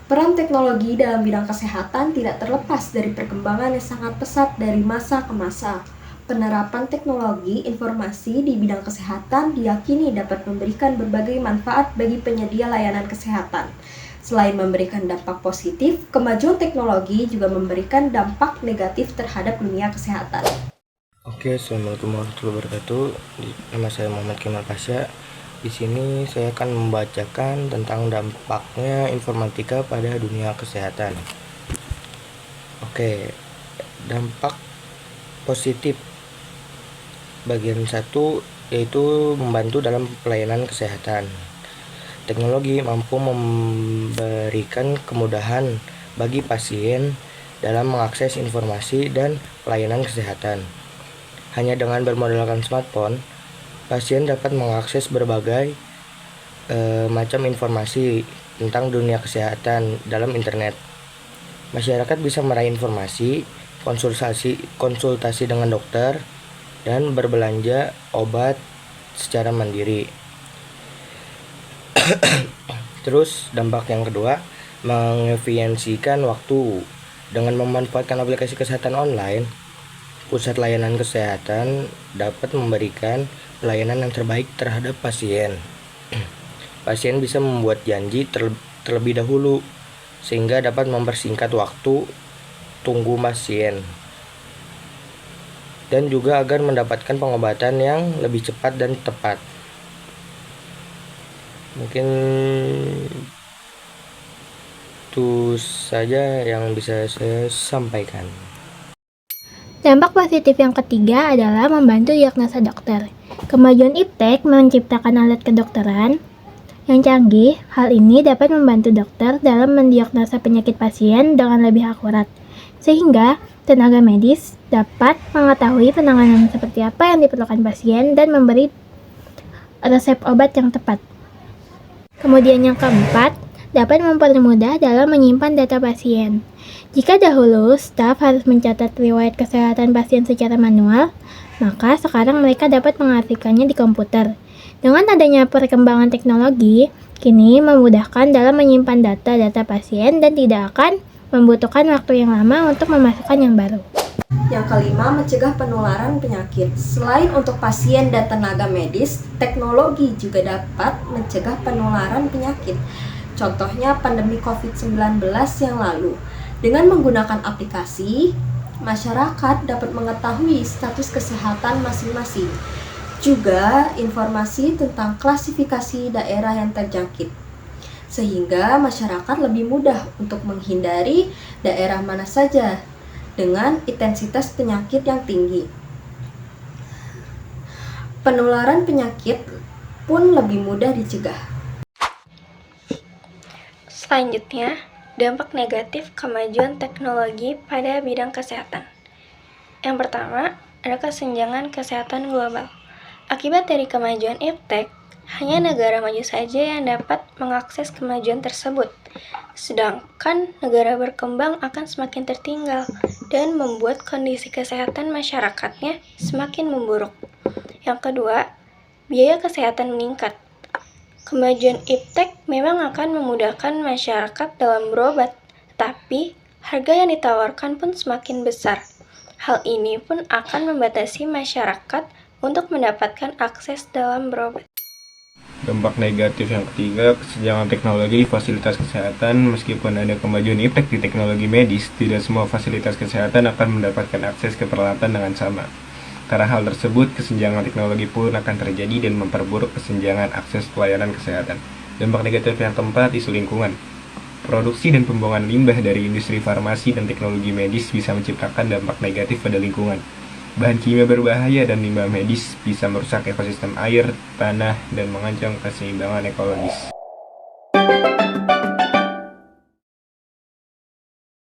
Peran teknologi dalam bidang kesehatan tidak terlepas dari perkembangan yang sangat pesat dari masa ke masa. Penerapan teknologi informasi di bidang kesehatan diyakini dapat memberikan berbagai manfaat bagi penyedia layanan kesehatan. Selain memberikan dampak positif, kemajuan teknologi juga memberikan dampak negatif terhadap dunia kesehatan. Oke, assalamualaikum warahmatullahi wabarakatuh. Nama saya Muhammad Kemal Pasha. Di sini saya akan membacakan tentang dampaknya informatika pada dunia kesehatan. Oke, dampak positif bagian 1 yaitu membantu dalam pelayanan kesehatan. Teknologi mampu memberikan kemudahan bagi pasien dalam mengakses informasi dan pelayanan kesehatan. Hanya dengan bermodalkan smartphone, pasien dapat mengakses berbagai macam informasi tentang dunia kesehatan dalam internet. Masyarakat bisa meraih informasi, konsultasi dengan dokter, dan berbelanja obat secara mandiri. Terus dampak yang kedua, mengefisiensikan waktu. Dengan memanfaatkan aplikasi kesehatan online, pusat layanan kesehatan dapat memberikan pelayanan yang terbaik terhadap pasien. Pasien bisa membuat janji terlebih dahulu, sehingga dapat mempersingkat waktu tunggu pasien. Dan juga agar mendapatkan pengobatan yang lebih cepat dan tepat. Mungkin itu saja yang bisa saya sampaikan. Dampak positif yang ketiga adalah membantu diagnosa dokter. Kemajuan iptek menciptakan alat kedokteran yang canggih. Hal ini dapat membantu dokter dalam mendiagnosa penyakit pasien dengan lebih akurat, sehingga tenaga medis dapat mengetahui penanganan seperti apa yang diperlukan pasien dan memberi resep obat yang tepat. Kemudian yang keempat, dapat mempermudah dalam menyimpan data pasien. Jika dahulu staf harus mencatat riwayat kesehatan pasien secara manual, maka sekarang mereka dapat mengartikannya di komputer. Dengan adanya perkembangan teknologi, kini memudahkan dalam menyimpan data-data pasien dan tidak akan membutuhkan waktu yang lama untuk memasukkan yang baru. Yang kelima, mencegah penularan penyakit. Selain untuk pasien dan tenaga medis, teknologi juga dapat mencegah penularan penyakit. Contohnya pandemi COVID-19 yang lalu. Dengan menggunakan aplikasi, masyarakat dapat mengetahui status kesehatan masing-masing. Juga informasi tentang klasifikasi daerah yang terjangkit. Sehingga masyarakat lebih mudah untuk menghindari daerah mana saja dengan intensitas penyakit yang tinggi. Penularan penyakit pun lebih mudah dicegah. Selanjutnya, dampak negatif kemajuan teknologi pada bidang kesehatan. Yang pertama, ada kesenjangan kesehatan global. Akibat dari kemajuan iptek, hanya negara maju saja yang dapat mengakses kemajuan tersebut. Sedangkan negara berkembang akan semakin tertinggal dan membuat kondisi kesehatan masyarakatnya semakin memburuk. Yang kedua, biaya kesehatan meningkat. Kemajuan iptek memang akan memudahkan masyarakat dalam berobat, tapi harga yang ditawarkan pun semakin besar. Hal ini pun akan membatasi masyarakat untuk mendapatkan akses dalam berobat. Dampak negatif yang ketiga, kesenjangan teknologi fasilitas kesehatan. Meskipun ada kemajuan iptek di teknologi medis, tidak semua fasilitas kesehatan akan mendapatkan akses ke peralatan dengan sama. Karena hal tersebut, kesenjangan teknologi pun akan terjadi dan memperburuk kesenjangan akses pelayanan kesehatan. Dampak negatif yang keempat, isu lingkungan. Produksi dan pembuangan limbah dari industri farmasi dan teknologi medis bisa menciptakan dampak negatif pada lingkungan. Bahan kimia berbahaya dan limbah medis bisa merusak ekosistem air, tanah, dan mengancam keseimbangan ekologis.